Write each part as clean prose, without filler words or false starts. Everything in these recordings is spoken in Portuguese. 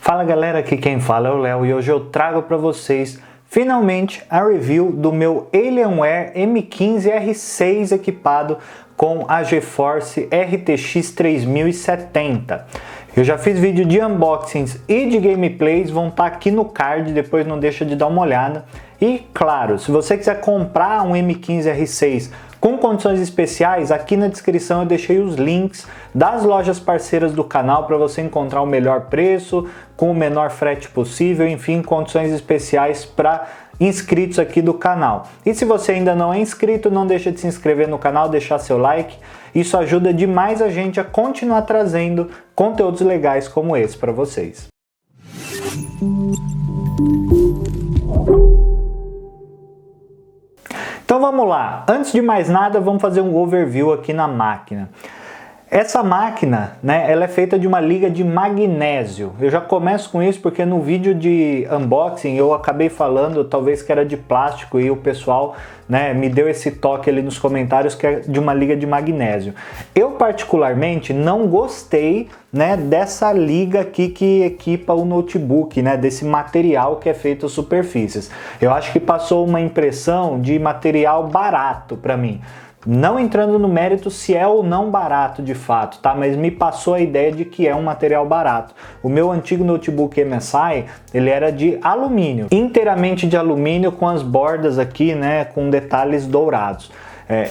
Fala galera, aqui quem fala é o Léo e hoje eu trago para vocês finalmente a review do meu Alienware M15R6 equipado com a GeForce RTX 3070. Eu já fiz vídeo de unboxings e de gameplays, vão estar aqui no card, depois não deixa de dar uma olhada. E claro, se você quiser comprar um M15R6 com condições especiais, aqui na descrição eu deixei os links das lojas parceiras do canal para você encontrar o melhor preço, com o menor frete possível, enfim, condições especiais para inscritos aqui do canal. E se você ainda não é inscrito, não deixa de se inscrever no canal, deixar seu like, isso ajuda demais a gente a continuar trazendo conteúdos legais como esse para vocês. Então vamos lá, antes de mais nada vamos fazer um overview aqui na máquina. Essa máquina, ela é feita de uma liga de magnésio. Eu já começo com isso porque no vídeo de unboxing eu acabei falando talvez que era de plástico e o pessoal me deu esse toque ali nos comentários que é de uma liga de magnésio. Eu particularmente não gostei dessa liga aqui que equipa o notebook, desse material que é feito as superfícies. Eu acho que passou uma impressão de material barato para mim. Não entrando no mérito se é ou não barato de fato, tá? Mas me passou a ideia de que é um material barato. O meu antigo notebook MSI, ele era de alumínio, inteiramente de alumínio com as bordas aqui, com detalhes dourados.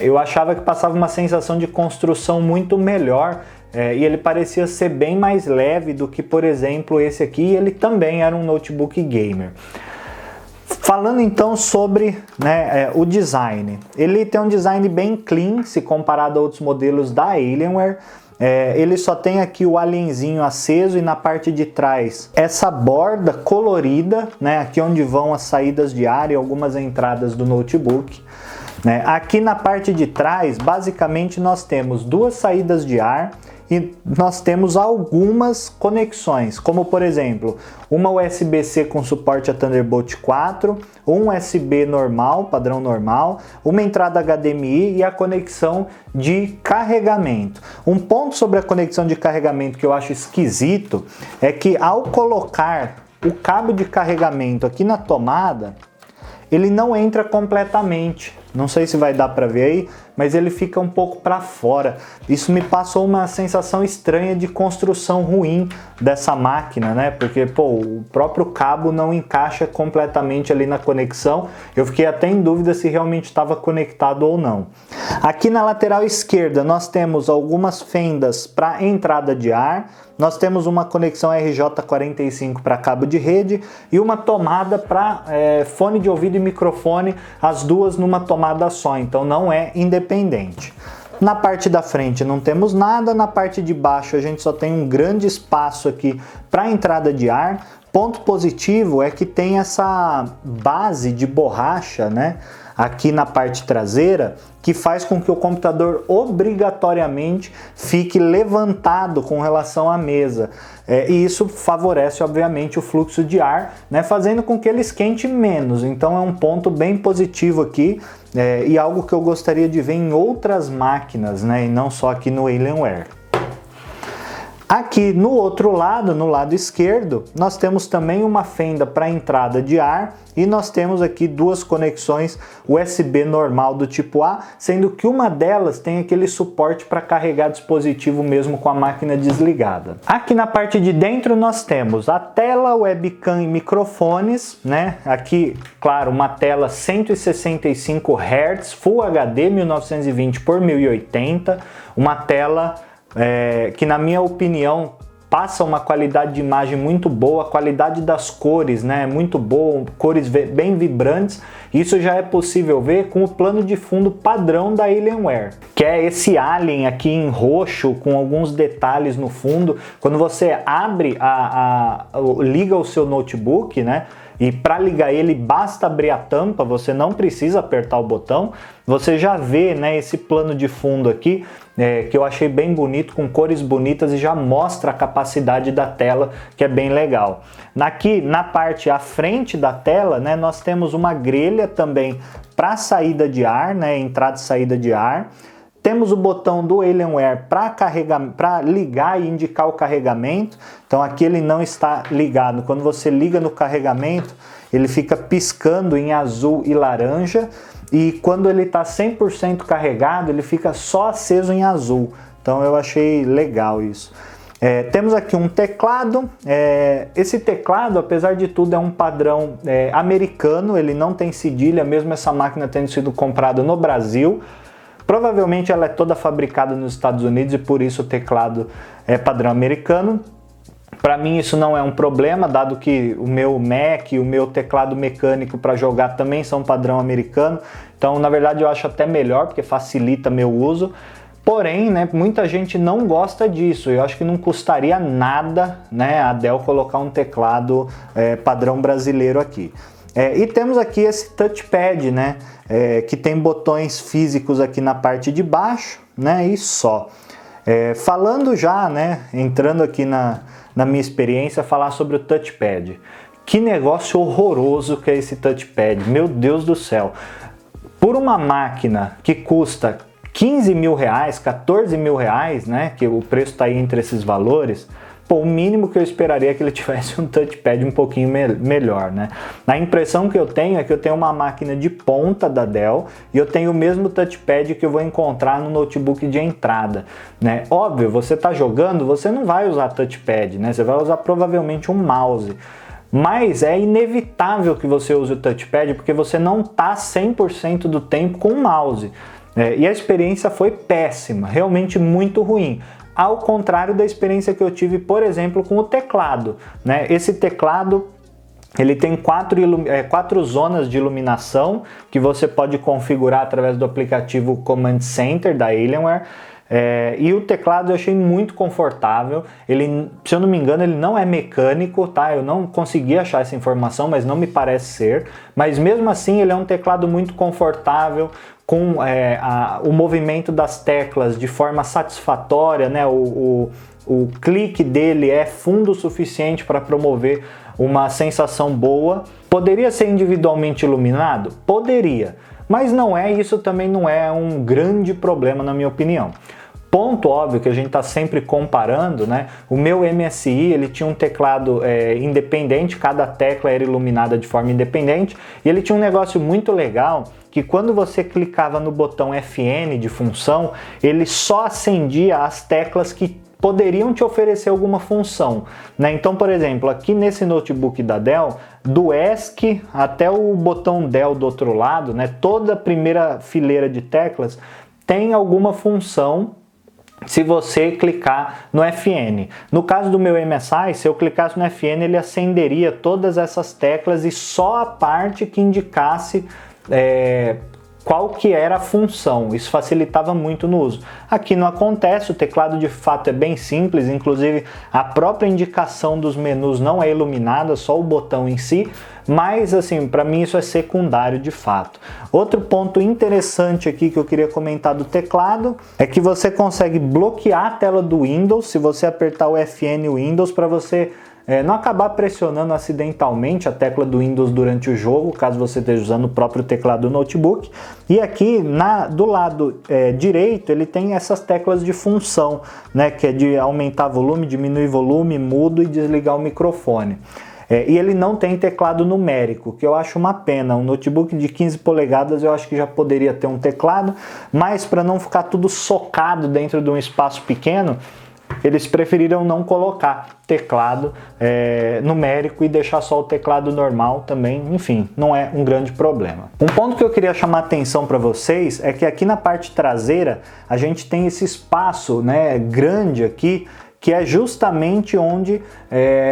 Eu achava que passava uma sensação de construção muito melhor e ele parecia ser bem mais leve do que, por exemplo, esse aqui, e ele também era um notebook gamer. Falando então sobre o design, ele tem um design bem clean se comparado a outros modelos da Alienware. Ele só tem aqui o alienzinho aceso e na parte de trás essa borda colorida, aqui onde vão as saídas de ar e algumas entradas do notebook. Aqui na parte de trás, basicamente nós temos duas saídas de ar e nós temos algumas conexões, como por exemplo, uma USB-C com suporte a Thunderbolt 4, um USB normal, padrão normal, uma entrada HDMI e a conexão de carregamento. Um ponto sobre a conexão de carregamento que eu acho esquisito é que ao colocar o cabo de carregamento aqui na tomada, ele não entra completamente. Não sei se vai dar para ver aí, mas ele fica um pouco para fora. Isso me passou uma sensação estranha de construção ruim dessa máquina, porque o próprio cabo não encaixa completamente ali na conexão. Eu fiquei até em dúvida se realmente estava conectado ou não. Aqui na lateral esquerda nós temos algumas fendas para entrada de ar. Nós temos uma conexão RJ45 para cabo de rede e uma tomada para fone de ouvido e microfone, as duas numa tomada só, então não é independente. Na parte da frente não temos nada, na parte de baixo a gente só tem um grande espaço aqui para entrada de ar. Ponto positivo é que tem essa base de borracha, aqui na parte traseira, que faz com que o computador obrigatoriamente fique levantado com relação à mesa. E isso favorece, obviamente, o fluxo de ar, fazendo com que ele esquente menos. Então é um ponto bem positivo aqui e algo que eu gostaria de ver em outras máquinas, e não só aqui no Alienware. Aqui no outro lado, no lado esquerdo, nós temos também uma fenda para entrada de ar e nós temos aqui duas conexões USB normal do tipo A, sendo que uma delas tem aquele suporte para carregar dispositivo mesmo com a máquina desligada. Aqui na parte de dentro nós temos a tela, webcam e microfones, Aqui, claro, uma tela 165 Hz, Full HD 1920 por 1080, uma tela que na minha opinião passa uma qualidade de imagem muito boa, a qualidade das cores é muito boa, cores bem vibrantes. Isso já é possível ver com o plano de fundo padrão da Alienware, que é esse alien aqui em roxo com alguns detalhes no fundo. Quando você abre, liga o seu notebook, e para ligar ele basta abrir a tampa, você não precisa apertar o botão. Você já vê esse plano de fundo aqui, que eu achei bem bonito, com cores bonitas e já mostra a capacidade da tela, que é bem legal. Aqui na parte à frente da tela, nós temos uma grelha também para saída de ar, entrada e saída de ar. Temos o botão do Alienware para ligar e indicar o carregamento. Então aqui ele não está ligado. Quando você liga no carregamento, ele fica piscando em azul e laranja. E quando ele está 100% carregado, ele fica só aceso em azul. Então eu achei legal isso. Temos aqui um teclado. Esse teclado, apesar de tudo, é um padrão americano. Ele não tem cedilha, mesmo essa máquina tendo sido comprada no Brasil. Provavelmente ela é toda fabricada nos Estados Unidos e por isso o teclado é padrão americano. Para mim isso não é um problema, dado que o meu Mac e o meu teclado mecânico para jogar também são padrão americano. Então, na verdade, eu acho até melhor, porque facilita meu uso. Porém, né, muita gente não gosta disso. Eu acho que não custaria nada, né, a Dell colocar um teclado padrão brasileiro aqui. E temos aqui esse touchpad, né, que tem botões físicos aqui na parte de baixo, né, e só. Falando já, né, entrando aqui na minha experiência, falar sobre o touchpad. Que negócio horroroso que é esse touchpad, meu Deus do céu. Por uma máquina que custa 15 mil reais, 14 mil reais, né, que o preço está aí entre esses valores, pô, o mínimo que eu esperaria é que ele tivesse um touchpad um pouquinho melhor, né? A impressão que eu tenho é que eu tenho uma máquina de ponta da Dell e eu tenho o mesmo touchpad que eu vou encontrar no notebook de entrada, né? Óbvio, você está jogando, você não vai usar touchpad, né? Você vai usar provavelmente um mouse. Mas é inevitável que você use o touchpad porque você não está 100% do tempo com o mouse. E a experiência foi péssima, realmente muito ruim. Ao contrário da experiência que eu tive, por exemplo, com o teclado, né? Esse teclado, ele tem quatro zonas de iluminação que você pode configurar através do aplicativo Command Center da Alienware. E o teclado eu achei muito confortável. Ele, se eu não me engano, ele não é mecânico, tá? Eu não consegui achar essa informação, mas não me parece ser. Mas mesmo assim, ele é um teclado muito confortável, com o movimento das teclas de forma satisfatória, né? O clique dele é fundo o suficiente para promover uma sensação boa. Poderia ser individualmente iluminado? Poderia, mas não é, isso também não é um grande problema na minha opinião. Ponto óbvio que a gente está sempre comparando, né? O meu MSI, ele tinha um teclado independente, cada tecla era iluminada de forma independente, e ele tinha um negócio muito legal, que quando você clicava no botão FN de função, ele só acendia as teclas que poderiam te oferecer alguma função, né? Então, por exemplo, aqui nesse notebook da Dell, do ESC até o botão Dell do outro lado, né? Toda a primeira fileira de teclas tem alguma função se você clicar no FN. No caso do meu MSI, se eu clicasse no FN, ele acenderia todas essas teclas e só a parte que indicasse qual que era a função. Isso facilitava muito no uso. Aqui não acontece, o teclado de fato é bem simples, inclusive a própria indicação dos menus não é iluminada, só o botão em si, mas assim, para mim isso é secundário de fato. Outro ponto interessante aqui que eu queria comentar do teclado é que você consegue bloquear a tela do Windows se você apertar o FN Windows, para você não acabar pressionando acidentalmente a tecla do Windows durante o jogo, caso você esteja usando o próprio teclado do notebook. E aqui do lado direito ele tem essas teclas de função, né, que é de aumentar volume, diminuir volume, mudo e desligar o microfone. E ele não tem teclado numérico, que eu acho uma pena. Um notebook de 15 polegadas eu acho que já poderia ter um teclado, mas para não ficar tudo socado dentro de um espaço pequeno, eles preferiram não colocar teclado numérico e deixar só o teclado normal também. Enfim, não é um grande problema. Um ponto que eu queria chamar a atenção para vocês é que aqui na parte traseira a gente tem esse espaço, né, grande aqui, que é justamente onde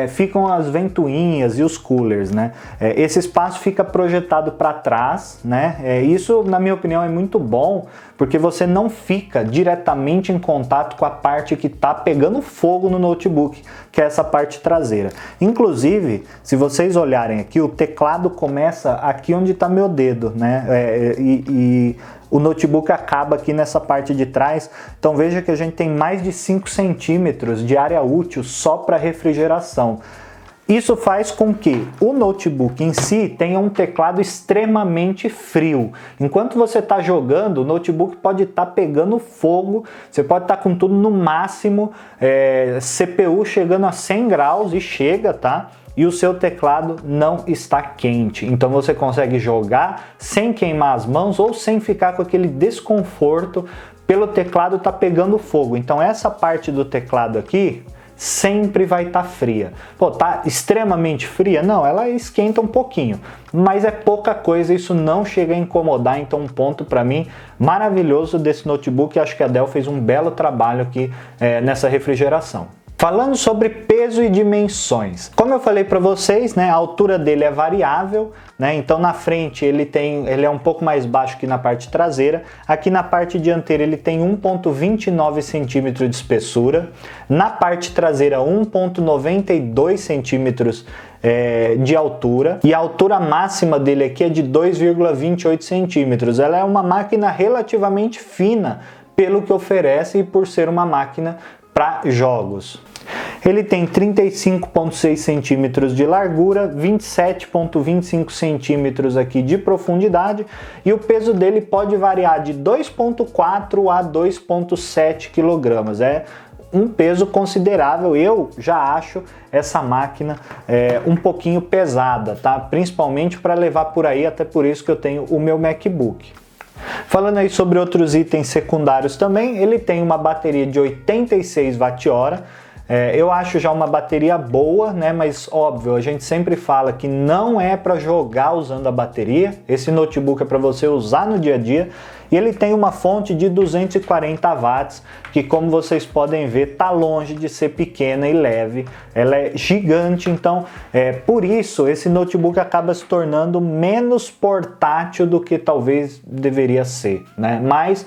ficam as ventoinhas e os coolers, né? Esse espaço fica projetado para trás, né? Isso, na minha opinião, é muito bom, porque você não fica diretamente em contato com a parte que está pegando fogo no notebook, que é essa parte traseira. Inclusive, se vocês olharem aqui, o teclado começa aqui onde está meu dedo, né? O notebook acaba aqui nessa parte de trás, então veja que a gente tem mais de 5 centímetros de área útil só para refrigeração. Isso faz com que o notebook em si tenha um teclado extremamente frio. Enquanto você está jogando, o notebook pode estar pegando fogo, você pode estar com tudo no máximo, CPU chegando a 100 graus e chega, tá? E o seu teclado não está quente. Então você consegue jogar sem queimar as mãos ou sem ficar com aquele desconforto pelo teclado tá pegando fogo. Então essa parte do teclado aqui sempre vai estar fria. Pô, tá extremamente fria? Não, ela esquenta um pouquinho, mas é pouca coisa, isso não chega a incomodar. Então um ponto para mim maravilhoso desse notebook, acho que a Dell fez um belo trabalho aqui nessa refrigeração. Falando sobre peso e dimensões, como eu falei para vocês, né, a altura dele é variável, né, então na frente ele é um pouco mais baixo que na parte traseira, aqui na parte dianteira ele tem 1,29 centímetros de espessura, na parte traseira 1,92 centímetros de altura, e a altura máxima dele aqui é de 2,28 centímetros. Ela é uma máquina relativamente fina pelo que oferece e por ser uma máquina para jogos. Ele tem 35,6 centímetros de largura, 27,25 centímetros aqui de profundidade, e o peso dele pode variar de 2,4 a 2,7 kg. É um peso considerável. Eu já acho essa máquina um pouquinho pesada, tá? Principalmente para levar por aí, até por isso que eu tenho o meu MacBook. Falando aí sobre outros itens secundários também, ele tem uma bateria de 86 Wh. Eu acho já uma bateria boa, né? Mas óbvio, a gente sempre fala que não é para jogar usando a bateria. Esse notebook é para você usar no dia a dia. E ele tem uma fonte de 240 watts, que como vocês podem ver, tá longe de ser pequena e leve. Ela é gigante, então por isso esse notebook acaba se tornando menos portátil do que talvez deveria ser, né? Mas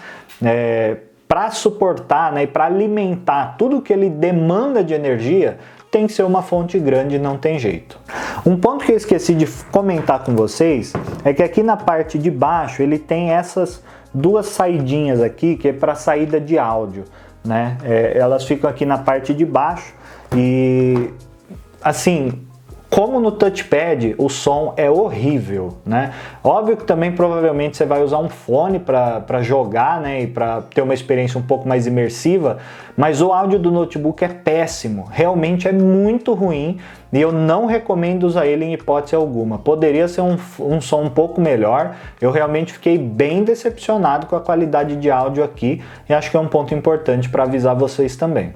para suportar, né, e para alimentar tudo que ele demanda de energia, tem que ser uma fonte grande, não tem jeito. Um ponto que eu esqueci de comentar com vocês é que aqui na parte de baixo ele tem essas duas saidinhas aqui, que é para saída de áudio, né? Elas ficam aqui na parte de baixo e assim, como no touchpad, o som é horrível, né? Óbvio que também provavelmente você vai usar um fone para jogar, né? E para ter uma experiência um pouco mais imersiva, mas o áudio do notebook é péssimo, realmente é muito ruim e eu não recomendo usar ele em hipótese alguma. Poderia ser um som um pouco melhor, eu realmente fiquei bem decepcionado com a qualidade de áudio aqui e acho que é um ponto importante para avisar vocês também.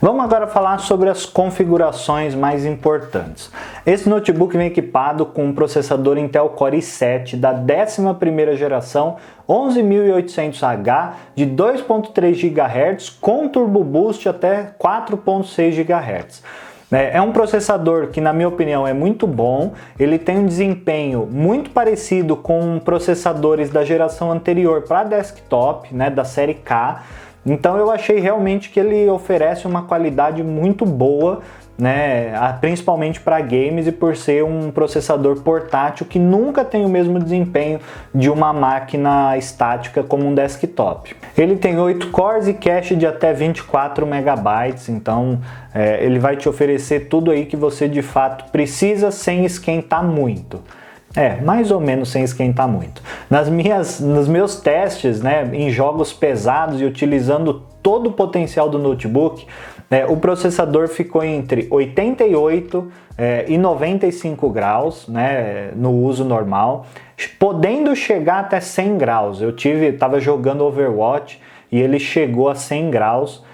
Vamos agora falar sobre as configurações mais importantes. Esse notebook vem equipado com um processador Intel Core i7 da 11ª geração, 11800H, de 2.3 GHz, com Turbo Boost até 4.6 GHz. É um processador que, na minha opinião, é muito bom. Ele tem um desempenho muito parecido com processadores da geração anterior para desktop, né, da série K. Então eu achei realmente que ele oferece uma qualidade muito boa, né, principalmente para games e por ser um processador portátil que nunca tem o mesmo desempenho de uma máquina estática como um desktop. Ele tem 8 cores e cache de até 24 MB, então ele vai te oferecer tudo aí que você de fato precisa sem esquentar muito. Mais ou menos sem esquentar muito. Nos meus testes, né, em jogos pesados e utilizando todo o potencial do notebook, o processador ficou entre 88 e 95 graus, né, no uso normal, podendo chegar até 100 graus. Eu estava jogando Overwatch e ele chegou a 100 graus.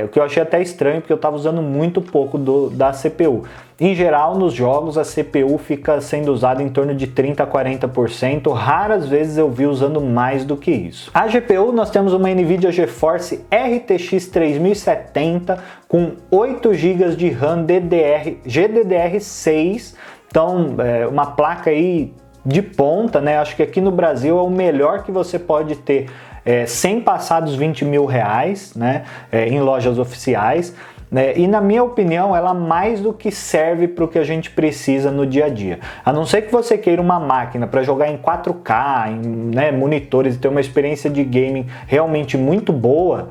O que eu achei até estranho, porque eu estava usando muito pouco da CPU. Em geral, nos jogos, a CPU fica sendo usada em torno de 30% a 40%. Raras vezes eu vi usando mais do que isso. A GPU, nós temos uma NVIDIA GeForce RTX 3070 com 8 GB de RAM GDDR6. Então, uma placa aí de ponta, né? Acho que aqui no Brasil é o melhor que você pode ter sem passar dos 20 mil reais, né? Em lojas oficiais. E na minha opinião, ela mais do que serve para o que a gente precisa no dia a dia. A não ser que você queira uma máquina para jogar em 4K, em monitores e ter uma experiência de gaming realmente muito boa,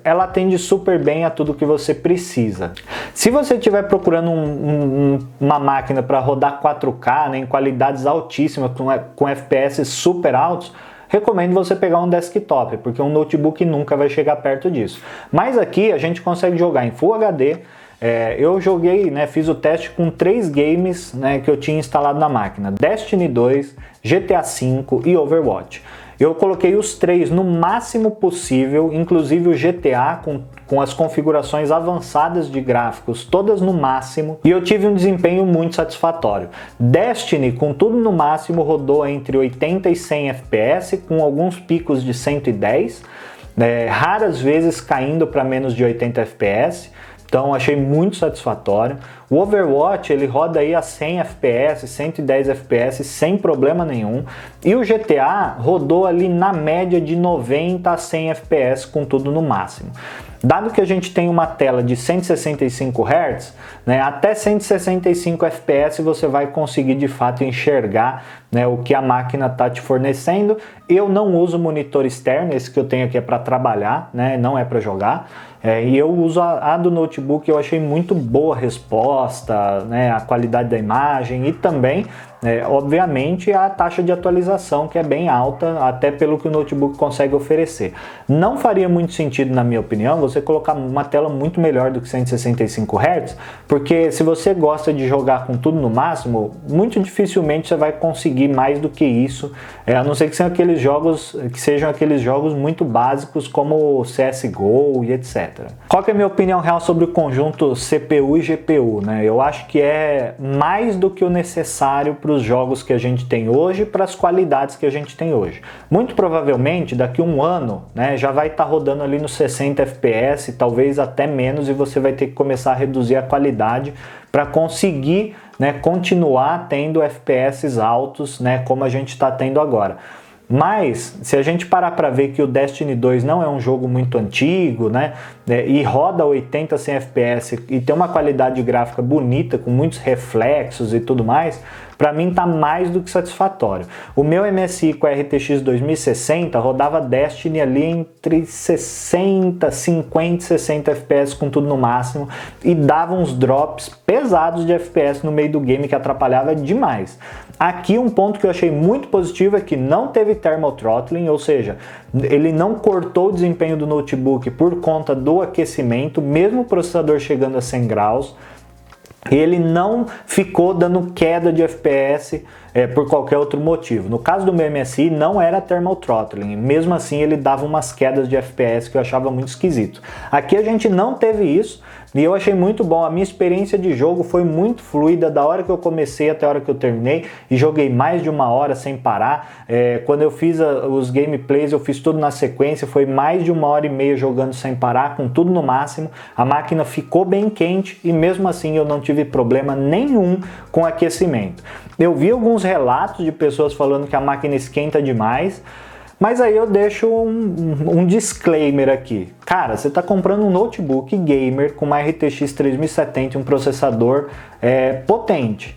ela atende super bem a tudo que você precisa. Se você estiver procurando uma máquina para rodar 4K, né, em qualidades altíssimas, com FPS super altos, recomendo você pegar um desktop, porque um notebook nunca vai chegar perto disso. Mas aqui a gente consegue jogar em Full HD. Eu joguei, né, fiz o teste com 3 games, né, que eu tinha instalado na máquina: Destiny 2, GTA V e Overwatch. Eu coloquei os 3 no máximo possível, inclusive o GTA com as configurações avançadas de gráficos, todas no máximo, e eu tive um desempenho muito satisfatório. Destiny, com tudo no máximo, rodou entre 80 e 100 FPS, com alguns picos de 110, raras vezes caindo para menos de 80 FPS. Então achei muito satisfatório. O Overwatch ele roda aí a 100 FPS, 110 FPS sem problema nenhum. E o GTA rodou ali na média de 90 a 100 FPS com tudo no máximo. Dado que a gente tem uma tela de 165 Hz, né, até 165 FPS você vai conseguir de fato enxergar, né, o que a máquina está te fornecendo. Eu não uso monitor externo, esse que eu tenho aqui é para trabalhar, né, não é para jogar. E eu uso a do notebook. Eu achei muito boa a resposta, né, a qualidade da imagem e também, obviamente, a taxa de atualização, que é bem alta, até pelo que o notebook consegue oferecer. Não faria muito sentido, na minha opinião, você colocar uma tela muito melhor do que 165 Hz, porque se você gosta de jogar com tudo no máximo, muito dificilmente você vai conseguir mais do que isso, a não ser que sejam aqueles jogos muito básicos como CSGO e etc. Qual que é a minha opinião real sobre o conjunto CPU e GPU, né? Eu acho que é mais do que o necessário para os jogos que a gente tem hoje, para as qualidades que a gente tem hoje. Muito provavelmente daqui a um ano, né, já vai estar rodando ali nos 60 FPS, talvez até menos, e você vai ter que começar a reduzir a qualidade para conseguir, né, continuar tendo FPS altos, né, como a gente está tendo agora. Mas, se a gente parar para ver que o Destiny 2 não é um jogo muito antigo, né, e roda 80 100 FPS e tem uma qualidade gráfica bonita, com muitos reflexos e tudo mais, para mim tá mais do que satisfatório. O meu MSI com a RTX 2060 rodava Destiny ali entre 60, 50 e 60 FPS com tudo no máximo, e dava uns drops pesados de FPS no meio do game que atrapalhava demais. Aqui um ponto que eu achei muito positivo é que não teve thermal throttling, ou seja, ele não cortou o desempenho do notebook por conta do aquecimento, mesmo o processador chegando a 100 graus. Ele não ficou dando queda de FPS por qualquer outro motivo. No caso do meu MSI não era thermal throttling, mesmo assim ele dava umas quedas de FPS que eu achava muito esquisito. Aqui a gente não teve isso e eu achei muito bom. A minha experiência de jogo foi muito fluida, da hora que eu comecei até a hora que eu terminei, e joguei mais de 1 hora sem parar. Quando eu fiz os gameplays, eu fiz tudo na sequência, foi mais de 1h30 jogando sem parar, com tudo no máximo. A máquina ficou bem quente e mesmo assim eu não tive problema nenhum com aquecimento. Eu vi alguns relatos de pessoas falando que a máquina esquenta demais, mas aí eu deixo um disclaimer aqui. Cara, você está comprando um notebook gamer com uma RTX 3070 e um processador potente.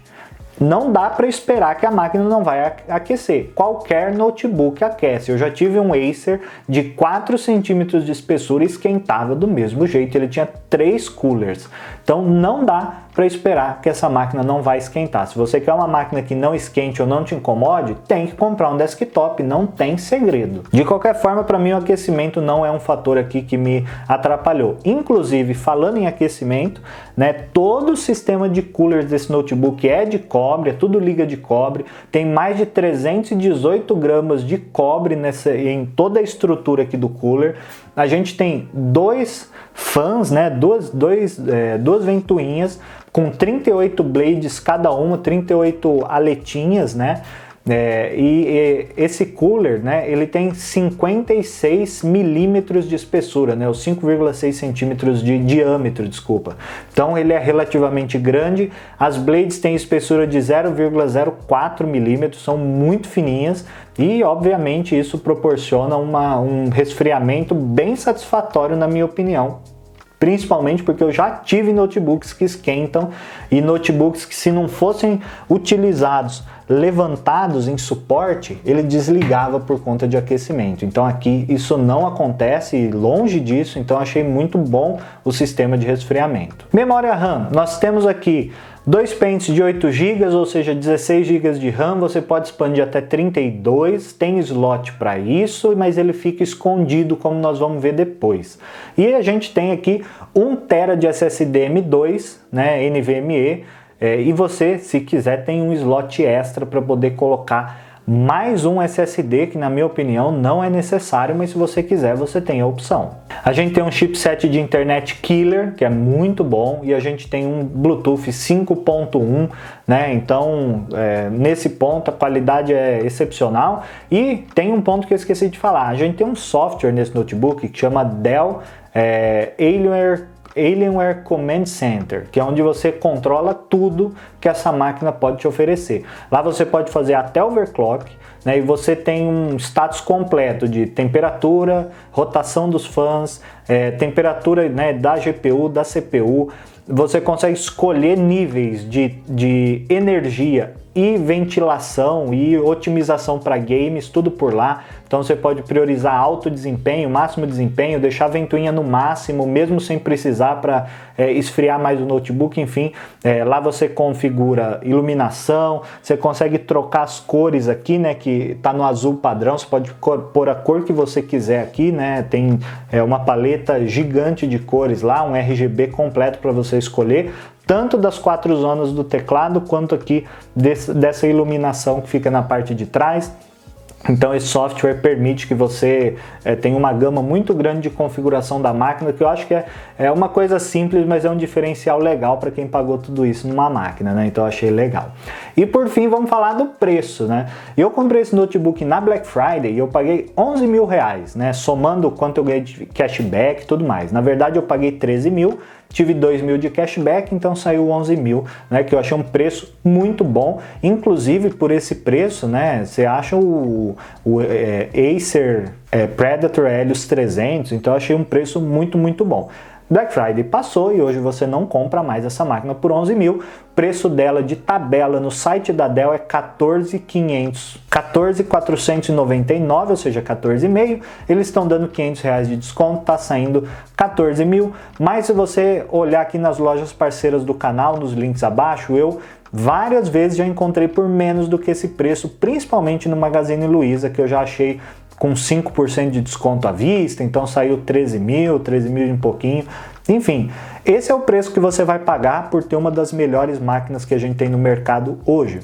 Não dá para esperar que a máquina não vai aquecer. Qualquer notebook aquece. Eu já tive um Acer de 4 centímetros de espessura e esquentava do mesmo jeito. Ele tinha 3 coolers. Então não dá para esperar que essa máquina não vai esquentar. Se você quer uma máquina que não esquente ou não te incomode, tem que comprar um desktop, não tem segredo. De qualquer forma, para mim o aquecimento não é um fator aqui que me atrapalhou. Inclusive, falando em aquecimento, né, todo o sistema de coolers desse notebook é de cobre, é tudo liga de cobre, tem mais de 318 gramas de cobre em toda a estrutura aqui do cooler. A gente tem 2 fãs, né, duas ventoinhas com 38 blades cada uma, 38 aletinhas, né? E esse cooler, né, ele tem 56 milímetros de espessura, né, os 5,6 centímetros de diâmetro, desculpa. Então ele é relativamente grande. As blades têm espessura de 0,04 milímetros, são muito fininhas e obviamente isso proporciona um resfriamento bem satisfatório, na minha opinião. Principalmente porque eu já tive notebooks que esquentam, e notebooks que, se não fossem utilizados levantados em suporte, ele desligava por conta de aquecimento. Então aqui isso não acontece, longe disso, então achei muito bom o sistema de resfriamento. Memória RAM, nós temos aqui 2 pentes de 8 GB, ou seja, 16 GB de RAM, você pode expandir até 32, tem slot para isso, mas ele fica escondido, como nós vamos ver depois. E a gente tem aqui 1 TB de SSD M2, né, NVMe, e você, se quiser, tem um slot extra para poder colocar mais um SSD, que na minha opinião não é necessário, mas se você quiser, você tem a opção. A gente tem um chipset de internet killer, que é muito bom, e a gente tem um Bluetooth 5.1, né? Então, nesse ponto, a qualidade é excepcional. E tem um ponto que eu esqueci de falar, a gente tem um software nesse notebook que chama Dell Alienware Command Center, que é onde você controla tudo que essa máquina pode te oferecer. Lá você pode fazer até overclock, né, e você tem um status completo de temperatura, rotação dos fãs, temperatura, né, da GPU, da CPU. Você consegue escolher níveis de energia e ventilação e otimização para games, tudo por lá. Então você pode priorizar alto desempenho, máximo desempenho, deixar a ventoinha no máximo, mesmo sem precisar para esfriar mais o notebook, enfim. Lá você configura iluminação, você consegue trocar as cores aqui, né, que está no azul padrão, você pode pôr a cor que você quiser aqui, né, tem uma paleta gigante de cores lá, um RGB completo para você escolher, tanto das 4 zonas do teclado, quanto aqui dessa iluminação que fica na parte de trás. Então esse software permite que você tenha uma gama muito grande de configuração da máquina, que eu acho que é uma coisa simples, mas é um diferencial legal para quem pagou tudo isso numa máquina, né? Então eu achei legal. E por fim vamos falar do preço, né? Eu comprei esse notebook na Black Friday e eu paguei 11 mil reais, né? Somando o quanto eu ganhei de cashback e tudo mais. Na verdade eu paguei 13 mil, tive 2 mil de cashback, então saiu 11 mil, né, que eu achei um preço muito bom. Inclusive por esse preço, né, você acha o Acer Predator Helios 300, então eu achei um preço muito bom. Black Friday passou e hoje você não compra mais essa máquina por 11 mil. O preço dela de tabela no site da Dell é 14.499, ou seja, 14,5. Eles estão dando 500 reais de desconto, tá saindo 14 mil. Mas se você olhar aqui nas lojas parceiras do canal, nos links abaixo, eu várias vezes já encontrei por menos do que esse preço, principalmente no Magazine Luiza, que eu já achei com 5% de desconto à vista, então saiu 13 mil e um pouquinho. Enfim, esse é o preço que você vai pagar por ter uma das melhores máquinas que a gente tem no mercado hoje.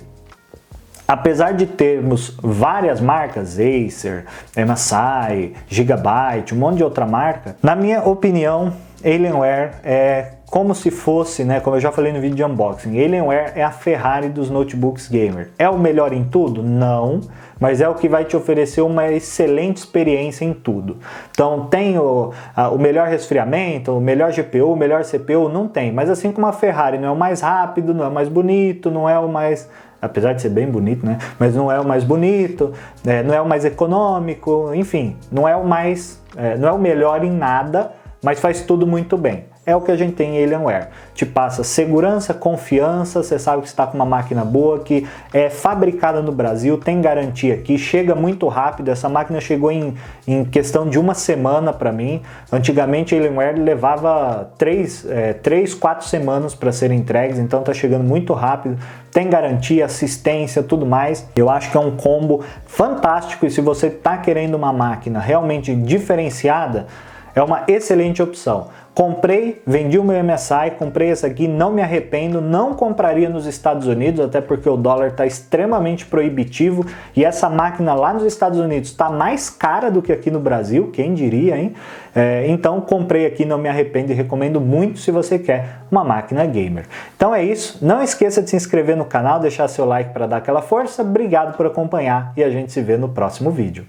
Apesar de termos várias marcas, Acer, MSI, Gigabyte, um monte de outra marca, na minha opinião, Alienware é como se fosse, né, como eu já falei no vídeo de unboxing, Alienware é a Ferrari dos notebooks gamer. É o melhor em tudo? Não, mas é o que vai te oferecer uma excelente experiência em tudo. Então tem o melhor resfriamento, o melhor GPU, o melhor CPU? Não tem, mas assim como a Ferrari não é o mais rápido, não é o mais bonito, não é o mais... apesar de ser bem bonito, né? Mas não é o mais bonito, não é o mais econômico, enfim, não é o mais, não é o melhor em nada, mas faz tudo muito bem. É o que a gente tem em Alienware. Te passa segurança, confiança, você sabe que está com uma máquina boa, que é fabricada no Brasil, tem garantia aqui, chega muito rápido. Essa máquina chegou em questão de uma semana para mim. Antigamente a Alienware levava 4 semanas para serem entregues, então tá chegando muito rápido. Tem garantia, assistência, tudo mais. Eu acho que é um combo fantástico e se você está querendo uma máquina realmente diferenciada, é uma excelente opção. Comprei, vendi o meu MSI, comprei essa aqui, não me arrependo, não compraria nos Estados Unidos, até porque o dólar está extremamente proibitivo e essa máquina lá nos Estados Unidos está mais cara do que aqui no Brasil, quem diria, hein? Então comprei aqui, não me arrependo e recomendo muito se você quer uma máquina gamer. Então é isso, não esqueça de se inscrever no canal, deixar seu like para dar aquela força, obrigado por acompanhar e a gente se vê no próximo vídeo.